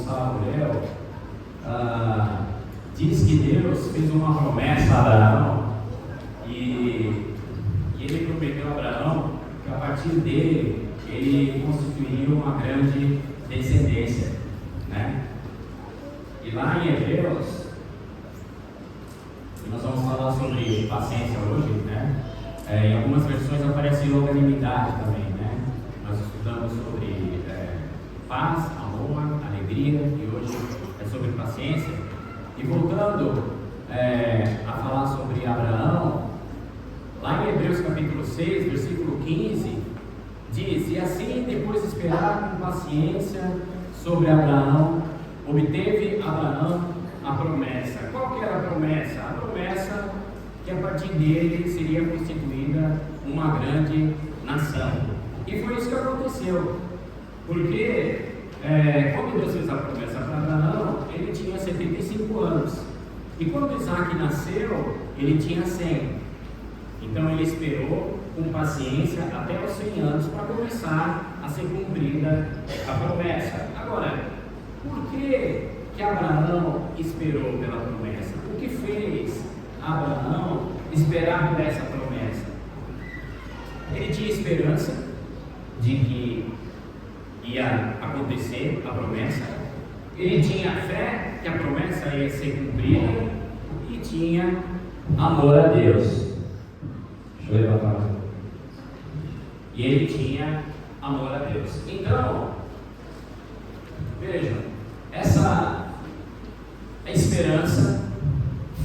Gustavo leu, diz que Deus fez uma promessa a Abraão e ele prometeu a Abraão que a partir dele ele constituiria uma grande descendência, né? E lá em Hebreus, nós vamos falar sobre paciência hoje, né? Em algumas versões aparece longanimidade também, né? Nós estudamos sobre paz, amor, alegria, e hoje é sobre paciência. E voltando a falar sobre Abraão, lá em Hebreus capítulo 6, versículo 15, diz: e assim, depois de esperar com paciência sobre Abraão, obteve Abraão a promessa. Qual que era a promessa? A promessa que a partir dele seria constituída uma grande nação. E foi isso que aconteceu, porque quando Deus fez a promessa para Abraão, ele tinha 75 anos, e quando Isaac nasceu, ele tinha 100. Então ele esperou com paciência até os 100 anos para começar a ser cumprida a promessa. Agora, por que Abraão esperou pela promessa? O que fez Abraão esperar por essa promessa? Ele tinha esperança de que ia acontecer a promessa, ele tinha fé que a promessa ia ser cumprida e tinha amor a Deus. Deixa eu levantar. E ele tinha amor a Deus. Então, vejam, essa esperança,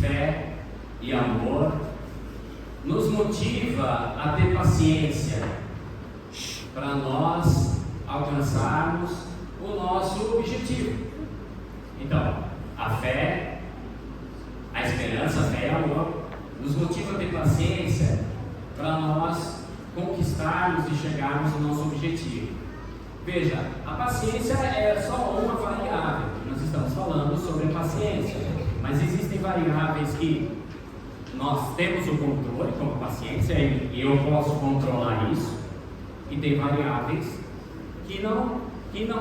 fé e amor nos motiva a ter paciência para nós alcançarmos o nosso objetivo. Então, a fé, a esperança, a fé e amor nos motiva a ter paciência para nós conquistarmos e chegarmos ao nosso objetivo. Veja, a paciência é só uma variável. Nós estamos falando sobre a paciência, mas existem variáveis que nós temos o controle, como a paciência, e eu posso controlar isso, e tem variáveis que não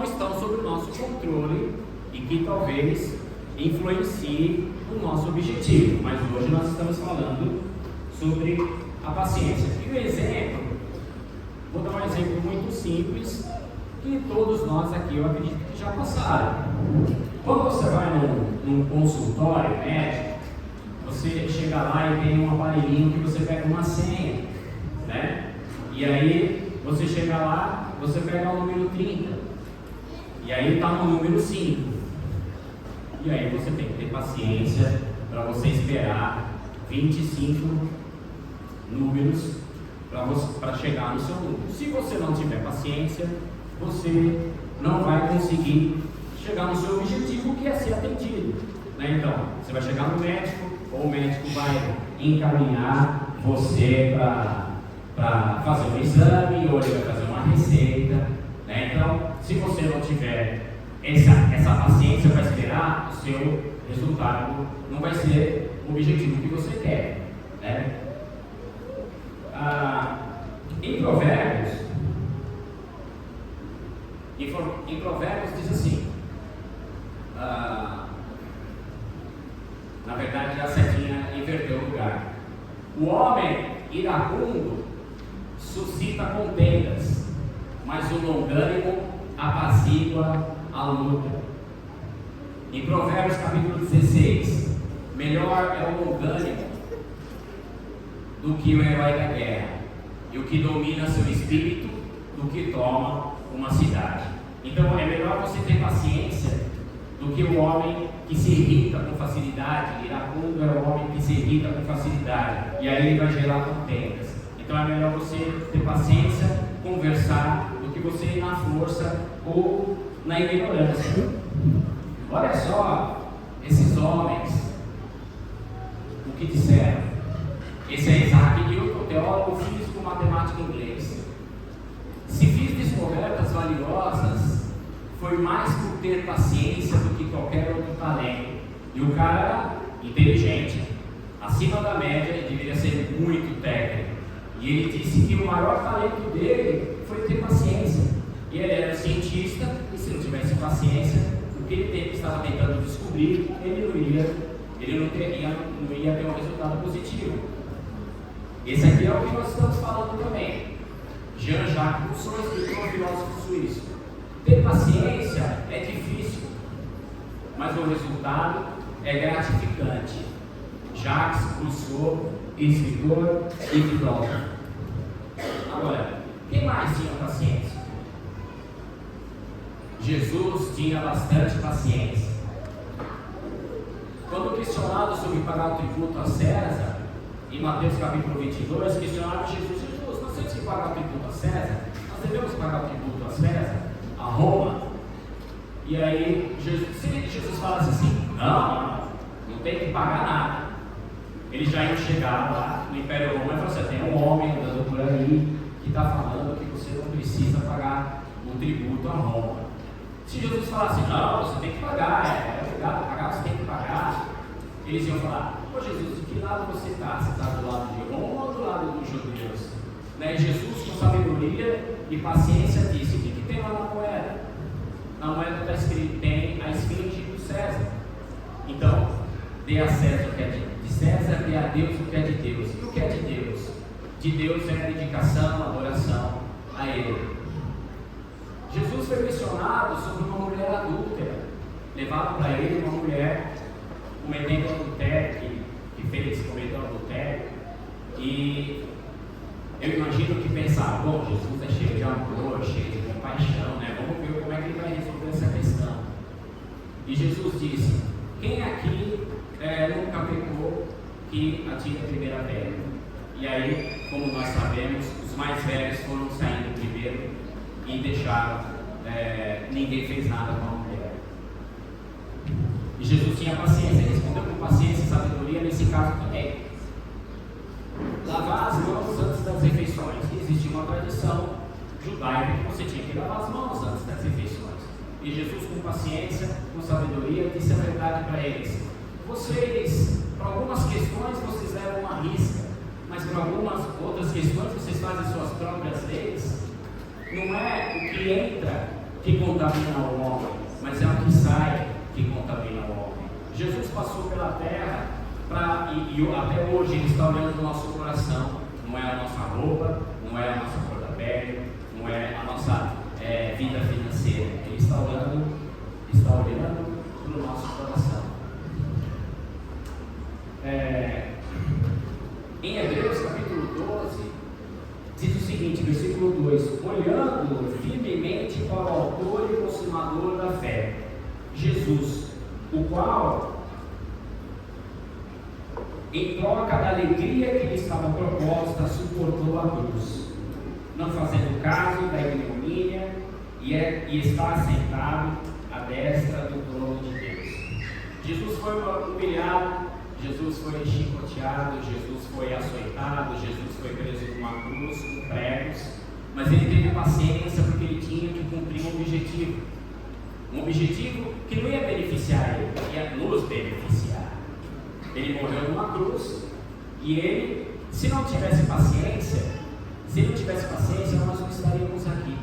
estão sob o nosso controle e que talvez influenciem o nosso objetivo. Mas hoje nós estamos falando sobre a paciência. E o exemplo, vou dar um exemplo muito simples que todos nós aqui, eu acredito que já passaram. Quando você vai num consultório médico, você chega lá e tem um aparelhinho que você pega uma senha, né? E aí você chega lá, você pega o número 30, e aí está no número 5. E aí você tem que ter paciência para você esperar 25 números para chegar no seu número. Se você não tiver paciência, você não vai conseguir chegar no seu objetivo, que é ser atendido, né? Então, você vai chegar no médico, ou o médico vai encaminhar você para fazer um exame, ou ele vai fazer uma receita, né? Então, se você não tiver essa paciência para esperar, o seu resultado não vai ser o objetivo que você quer, né? Em Provérbios diz assim, na verdade a setinha inverteu o lugar: o homem iracundo suscita contendas, mas o longânimo apazigua a luta. Em Provérbios capítulo 16, melhor é o longânimo do que o herói da guerra, e o que domina seu espírito do que toma uma cidade. Então é melhor você ter paciência do que o homem que se irrita com facilidade. Iracundo é o homem que se irrita com facilidade, e aí ele vai gerar contendas. Então é melhor você ter paciência, conversar, do que você ir na força ou na ignorância. Olha só esses homens, o que disseram. Esse é Isaac Newton, teólogo, físico, matemático inglês. Se fiz descobertas valiosas, foi mais por ter paciência do que qualquer outro talento. E o cara era inteligente, acima da média, e deveria ser muito técnico. E ele disse que o maior talento dele foi ter paciência. E ele era cientista, e se não tivesse paciência, o que ele estava tentando descobrir, ele não ia ter um resultado positivo. Esse aqui é o que nós estamos falando também. Jean-Jacques Rousseau, escritor filósofo suíço. Ter paciência é difícil, mas o resultado é gratificante. Jacques Rousseau, escritor e filósofo. Agora, quem mais tinha paciência? Jesus tinha bastante paciência. Quando questionado sobre pagar o tributo a César, em Mateus capítulo 22, questionaram Jesus: nós temos que pagar o tributo a César? Nós devemos pagar o tributo a César? A Roma? E aí, se Jesus falasse assim: não tem que pagar nada, eles já iam chegar lá no Império Romano e falaram assim: tem um homem andando por aí que está falando que você não precisa pagar um tributo a Roma. Se Jesus falasse: não, você tem que pagar, é obrigado a pagar, você tem que pagar, eles iam falar: ô Jesus, de que lado você está? Você está do lado de Roma ou do lado dos judeus? Né? Jesus, com sabedoria e paciência, disse: o que tem lá na moeda? Na moeda está escrito: tem a esfinge do César. Então, dê a César o que é de César, dê a Deus o que é de Deus. E o que é de Deus? De Deus é a dedicação, a adoração a Ele. Jesus foi questionado sobre uma mulher adúltera. Levaram para ele uma mulher cometendo adultério, que cometeu adultério. E eu imagino que pensava: bom, Jesus é cheio de amor, cheio de compaixão, né? Vamos ver como é que ele vai resolver essa questão. E Jesus disse: quem aqui nunca pecou, que atire a primeira pedra? E aí, como nós sabemos, os mais velhos foram saindo primeiro e deixaram, ninguém fez nada com a mulher. E Jesus tinha paciência, ele respondeu com paciência e sabedoria nesse caso também. Lavar as mãos antes das refeições. Existia uma tradição judaica que você tinha que lavar as mãos antes das refeições. E Jesus, com paciência, com sabedoria, disse a verdade para eles: vocês, para algumas questões, vocês levam uma risca, mas para algumas outras questões, vocês fazem suas próprias leis. Não é o que entra que contamina o homem, mas é o que sai que contamina o homem. Jesus passou pela terra e até hoje Ele está olhando o nosso coração. Não é a nossa roupa, não é a nossa cor da pele, não é a nossa vida financeira. Ele está olhando para o nosso coração. Em Hebreus capítulo 12, diz o seguinte, versículo 2: olhando firmemente para o autor e consumador da fé, Jesus, o qual, em troca da alegria que lhe estava proposta, suportou a cruz, não fazendo caso da ignomínia, e está assentado à destra do trono de Deus. Jesus foi humilhado, Jesus foi chicoteado, Jesus foi açoitado, Jesus foi preso numa cruz com pregos, mas ele teve paciência porque ele tinha que cumprir um objetivo que não ia beneficiar ele, ia nos beneficiar. Ele morreu numa cruz e ele, se não tivesse paciência, nós não estaríamos aqui.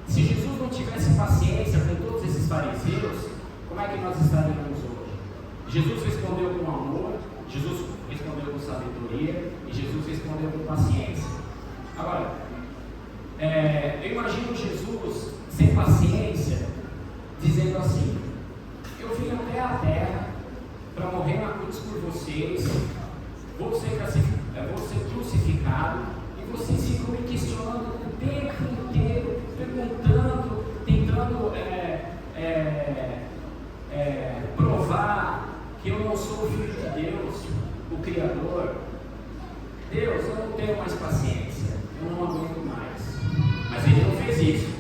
Se Jesus não tivesse paciência com todos esses fariseus, como é que nós estaríamos hoje? Jesus respondeu com amor, Jesus respondeu com sabedoria e Jesus respondeu com paciência. Agora, eu imagino Jesus sem paciência, dizendo assim: eu vim até a terra para morrer na cruz por vocês, vou ser crucificado, e vocês ficam me questionando o tempo inteiro, perguntando, tentando provar que eu não sou o Filho de Deus, o Criador. Deus, eu não tenho mais paciência, eu não aguento mais. Mas ele não fez isso.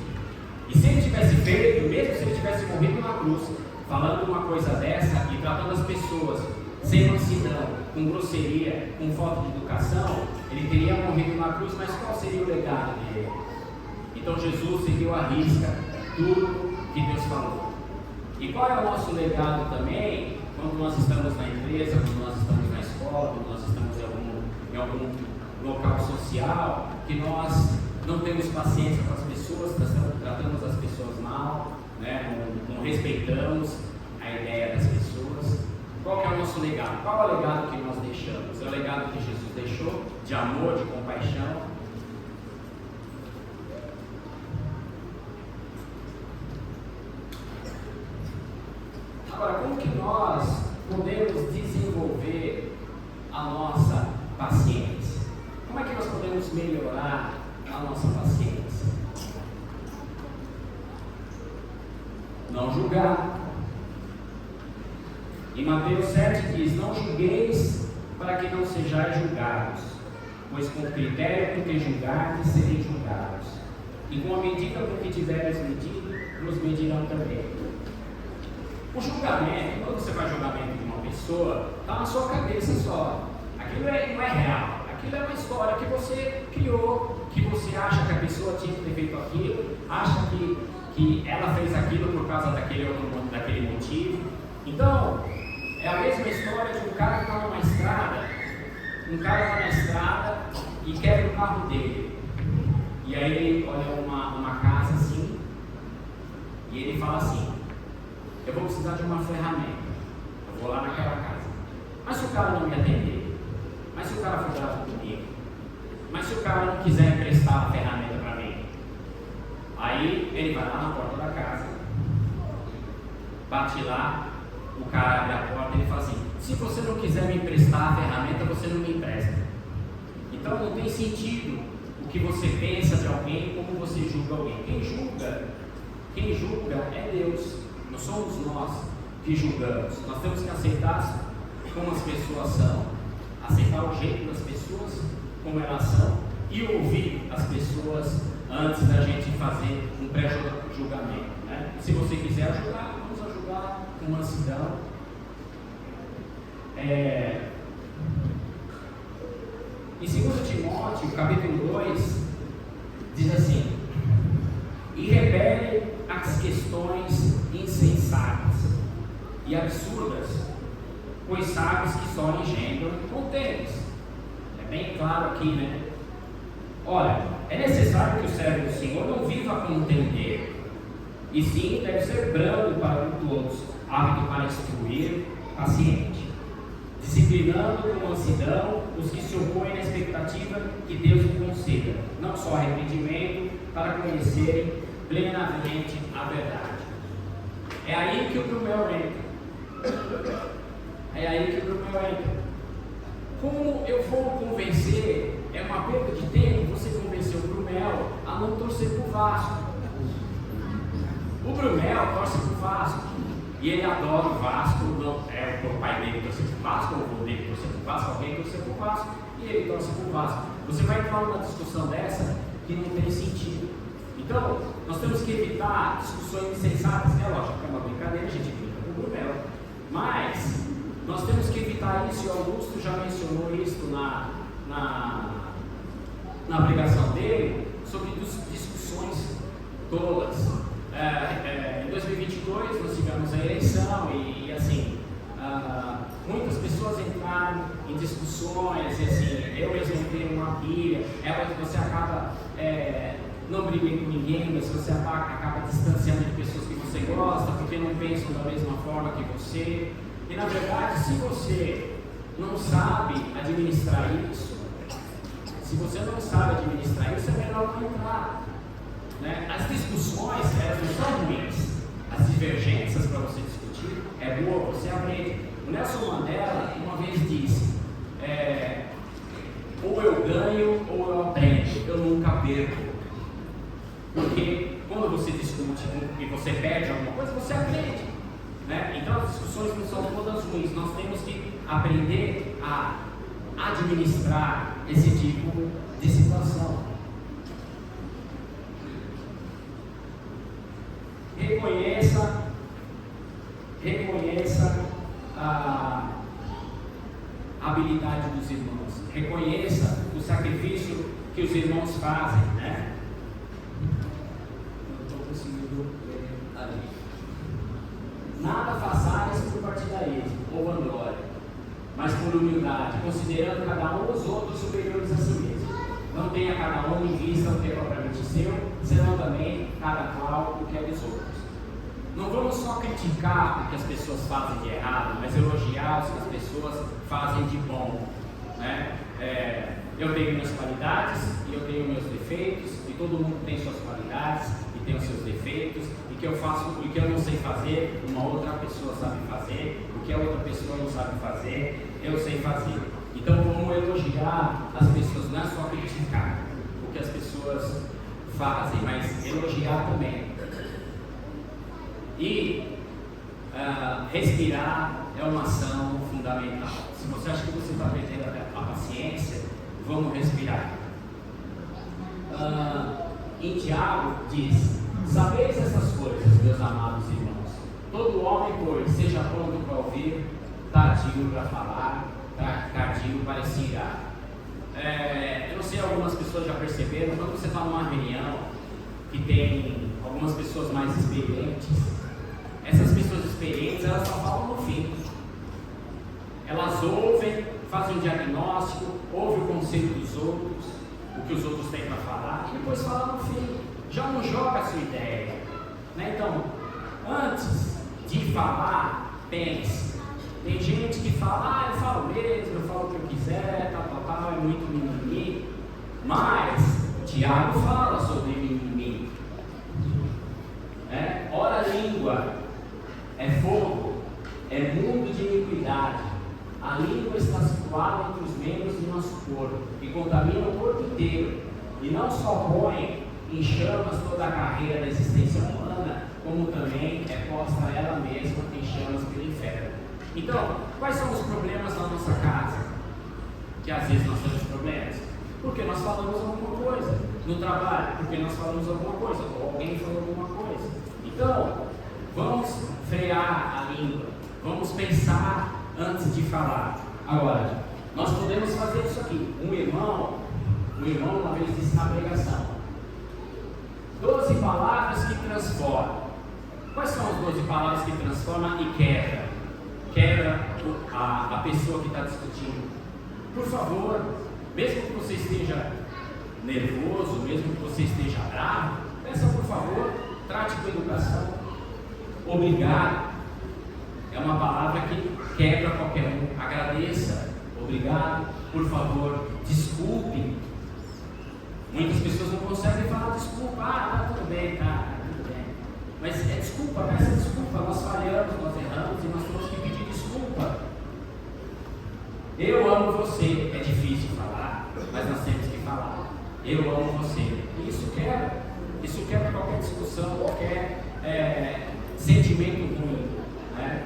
E se ele tivesse feito, mesmo se ele tivesse morrido na cruz, falando uma coisa dessa e tratando as pessoas sem mansidão, com grosseria, com falta de educação, ele teria morrido na cruz, mas qual seria o legado dele? Então Jesus seguiu à risca tudo que Deus falou. E qual é o nosso legado também, quando nós estamos na empresa, quando nós estamos na escola, quando nós estamos em algum local social, que nós não temos paciência com as pessoas, tratamos as pessoas mal, né? Não respeitamos a ideia das pessoas. Qual que é o nosso legado? Qual é o legado que nós deixamos? É o legado que Jesus deixou, de amor, de compaixão. Agora, como que nós podemos desenvolver a nossa paciência? Como é que nós podemos melhorar a nossa paciência? Não julgar. Em Mateus 7 diz: não julgueis para que não sejais julgados, pois com o critério com que julgardes, sereis julgados, e com a medida com que tiveres medido, nos medirão também. O julgamento, quando você faz julgamento de uma pessoa, está na sua cabeça só. Aquilo não é real, aquilo é uma história que você criou, que você acha que a pessoa tinha que ter feito aquilo, acha que ela fez aquilo por causa daquele motivo. Então, é a mesma história de um cara que está numa estrada, e quebra o carro dele. E aí ele olha uma casa assim, e ele fala assim: eu vou precisar de uma ferramenta, eu vou lá naquela casa. Mas se o cara não me atender, mas se o cara for bravo comigo, mas se o cara não quiser emprestar a ferramenta para mim, aí ele vai lá na porta da casa, bate lá, o cara abre a porta e ele fala assim: se você não quiser me emprestar a ferramenta, você não me empresta. Então não tem sentido o que você pensa de alguém, como você julga alguém. Quem julga é Deus, não somos nós que julgamos. Nós temos que aceitar como as pessoas são, aceitar o jeito das pessoas, como elas são, e ouvir as pessoas antes da gente fazer um pré-julgamento, né? Se você quiser ajudar, vamos ajudar com mansidão. Em 2 Timóteo, capítulo 2, diz assim: e repele as questões insensatas e absurdas, pois sabes que só engendram contendas. É bem claro aqui, né? Olha, é necessário que o servo do Senhor não viva como tendeiro, e sim deve ser brando para todos, ávido para instruir, paciente, disciplinando com mansidão os que se opõem na expectativa que Deus lhe conceda, não só arrependimento, para conhecerem plenamente a verdade. É aí que o Brumel entra. Como eu vou convencer? É uma perda de tempo você convencer o Brumel a não torcer para o Vasco. O Brumel torce para o Vasco e ele adora o Vasco. Não é o pai dele torce para o Vasco, ou o avô dele torce para o Vasco, alguém torce para o Vasco e ele torce para o Vasco. Você vai entrar numa discussão dessa que não tem sentido. Então, nós temos que evitar discussões insensatas. É lógico que é uma brincadeira, a gente brinca com o Brumel, mas nós temos que evitar isso, e o Augusto já mencionou isso na pregação dele, sobre discussões tolas. Em 2022 nós tivemos a eleição e assim, muitas pessoas entraram em discussões, e assim, eu mesmo entrei numa pilha, você acaba não brigando com ninguém, mas você acaba distanciando de pessoas que você gosta, porque não pensam da mesma forma que você. E na verdade, se você não sabe administrar isso, é melhor não entrar, né? As discussões, elas não são ruins. As divergências para você discutir é boa, você aprende. O Nelson Mandela uma vez disse: ou eu ganho ou eu aprendo, eu nunca perco. Porque quando você discute e você perde alguma coisa, você aprende, né? Então as discussões não são todas ruins. Nós temos que aprender a administrar esse tipo de situação. Reconheça a habilidade dos irmãos. Reconheça o sacrifício que os irmãos fazem, né? Não estou conseguindo ler ali. Nada façais por partidarismo ou vanglória, mas por humildade, considerando cada um os outros superiores a si mesmo. Não tenha cada um em vista o que é propriamente seu, senão também cada qual o que é dos outros. não vamos só criticar o que as pessoas fazem de errado, mas elogiar o que as pessoas fazem de bom, né? Eu tenho minhas qualidades e eu tenho meus defeitos, e todo mundo tem suas qualidades e tem os seus defeitos, e que eu faço, e que eu não sei fazer, uma outra pessoa sabe fazer, o que a outra pessoa não sabe fazer, eu sei fazer. Então vamos elogiar as pessoas, não é só criticar o que as pessoas fazem, mas elogiar também. E respirar é uma ação fundamental. Se você acha que você está perdendo a paciência, vamos respirar. Em Tiago diz: sabeis essas coisas, meus amados irmãos. Todo homem, pois, seja pronto para ouvir, tardio para falar, tardio para se irar. Eu não sei, algumas pessoas já perceberam, quando você está numa reunião que tem algumas pessoas mais experientes, essas pessoas experientes, elas só falam no fim. Elas ouvem, fazem um diagnóstico, ouvem o conselho dos outros, o que os outros têm para falar, e depois falam no fim. Já não joga a sua ideia, né? Então, antes de falar, pense. Tem gente que fala: eu falo mesmo, eu falo o que eu quiser, tal, é muito mimimi. Mas Tiago fala sobre mimimi. Ora, a língua é fogo, é mundo de iniquidade. A língua está situada entre os membros do nosso corpo, e contamina o corpo inteiro, e não só põe em chamas toda a carreira da existência humana, como também é posta ela mesma em chamas pelo inferno. Então, quais são os problemas na nossa casa? Que às vezes nós temos problemas porque nós falamos alguma coisa. No trabalho, porque nós falamos alguma coisa, ou alguém falou alguma coisa. Então, vamos frear a língua, vamos pensar antes de falar. Agora, nós podemos fazer isso aqui. Um irmão uma vez disse na pregação: 12 palavras que transformam. Quais são as 12 palavras que transformam e quebra a pessoa que está discutindo? Por favor, mesmo que você esteja nervoso, mesmo que você esteja bravo, peça por favor, trate com educação. Obrigado é uma palavra que quebra qualquer um. Agradeça, obrigado, por favor, desculpe. Muitas pessoas não conseguem falar desculpa. Tá tudo bem, tudo bem. Mas desculpa, peça desculpa. Nós falhamos, nós erramos e nós temos que pedir desculpa. Eu amo você. É difícil falar, mas nós temos que falar. Eu amo você. E isso quebra qualquer discussão, qualquer sentimento ruim, né?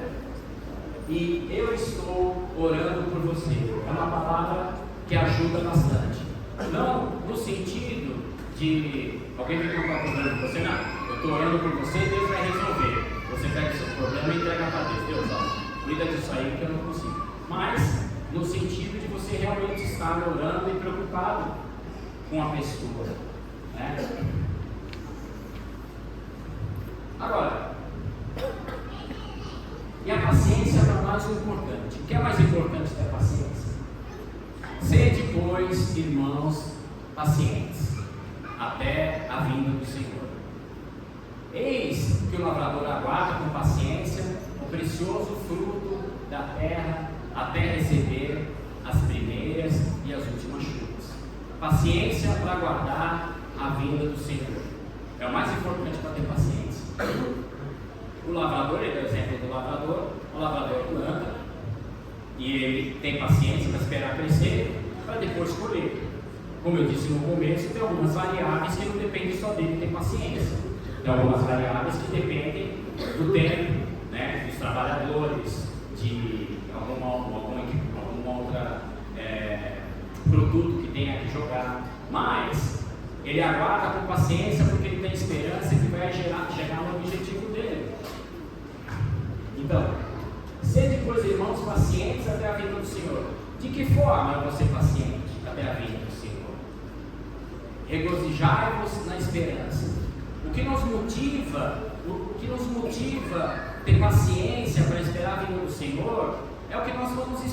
E eu estou orando por você. É uma palavra que ajuda bastante. Não no sentido de alguém ficar orando por você, não. Eu estou orando por você e Deus vai resolver. Você pega o seu problema e entrega para Deus. Deus, cuida disso aí que eu não consigo. Mas no sentido de você realmente estar orando e preocupado com a pessoa, né? Agora, e a paciência é mais importante. O que é mais importante da paciência? Sede, pois, irmãos, pacientes, até a vinda do Senhor. Eis que o lavrador aguarda com paciência o precioso fruto da terra, até receber as primeiras e as últimas chuvas. Paciência para aguardar a vinda do Senhor. É o mais importante para ter paciência. O lavrador, ele dá o exemplo do lavrador. O lavrador planta e ele tem paciência para esperar crescer, para depois colher. Como eu disse no começo, tem algumas variáveis que não dependem só dele ter paciência. Tem algumas variáveis que dependem do tempo, né, dos trabalhadores, de alguma outra produto que tenha que jogar. Mas ele aguarda com paciência porque ele tem esperança que vai chegar no objetivo dele. Então, sede, pois, irmãos, pacientes até a vinda do Senhor. De que forma eu vou ser paciente até a vinda do Senhor? Regozijai-vos na esperança. O que nos motiva a ter paciência para esperar a vinda do Senhor é o que nós estamos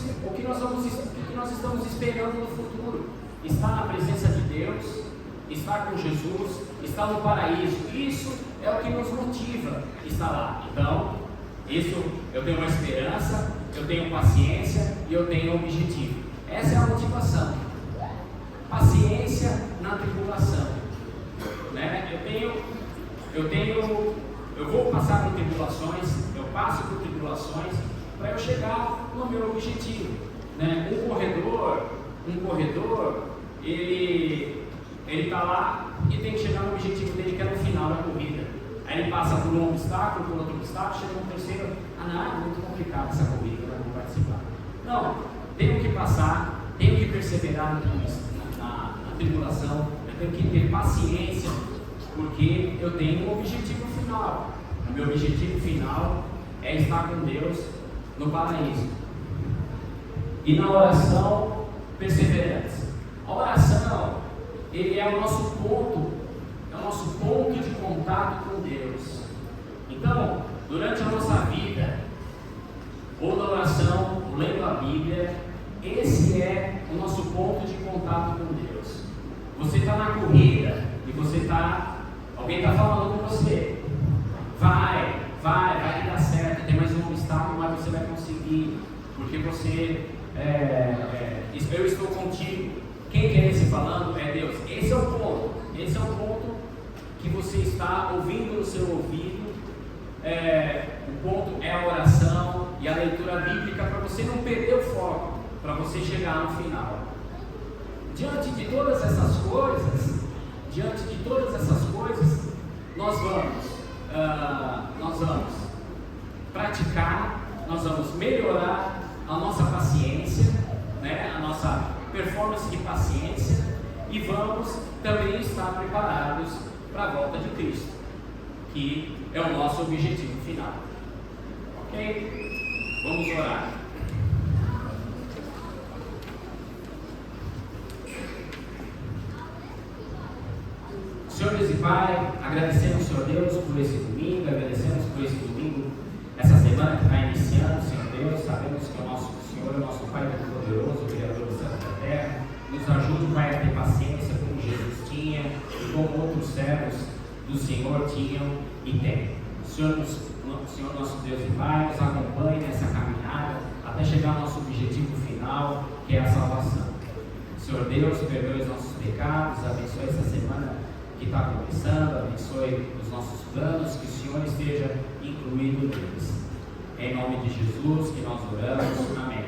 esperando no futuro. Estar na presença de Deus, estar com Jesus, estar no paraíso. Isso é o que nos motiva a estar lá. Então, isso, eu tenho uma esperança, eu tenho paciência e eu tenho um objetivo. Essa é a motivação. Paciência na tribulação, né? Eu vou passar por tribulações, eu passo por tribulações para eu chegar no meu objetivo, né? Um corredor, ele está lá e tem que chegar no objetivo dele, que é no final da corrida. Aí ele passa por um obstáculo, por outro obstáculo, chega no terceiro, é muito complicado essa corrida, eu não vou participar. Não, tenho que passar, tenho que perseverar na tribulação, eu tenho que ter paciência, porque eu tenho um objetivo final. O meu objetivo final é estar com Deus no paraíso. E na oração, perseverança. A oração, ele é o nosso ponto de contato com Deus. Então, durante a nossa vida, ou na oração, lendo a Bíblia, esse é o nosso ponto de contato com Deus. Você está na corrida e alguém está falando com você, vai dar certo, tem mais um obstáculo, mas você vai conseguir, porque você, eu estou contigo. Quem quer esse falando é Deus. Esse é o ponto que você está ouvindo no seu ouvido. O ponto é a oração e a leitura bíblica, para você não perder o foco, para você chegar no final. Diante de todas essas coisas, nós vamos praticar, nós vamos melhorar a nossa paciência, né? A nossa performance de paciência, e vamos também estar preparados para a volta de Cristo, que é o nosso objetivo final. Ok? Vamos orar. Senhor Deus e Pai, agradecemos, Senhor Deus, por esse domingo, agradecemos por esse domingo, essa semana que está iniciando, Senhor Deus. Sabemos que o nosso Senhor é o nosso Pai Todo-Poderoso, Criador do céu e da terra. Nos ajude, Pai, a ter paciência como Jesus tinha e como outros servos do Senhor tinham e têm. Senhor nosso Deus e Pai, nos acompanhe nessa caminhada até chegar ao nosso objetivo final, que é a salvação. Senhor Deus, perdoe os nossos pecados, abençoe essa semana que está começando, abençoe os nossos planos, que o Senhor esteja incluído neles. Em nome de Jesus que nós oramos. Amém.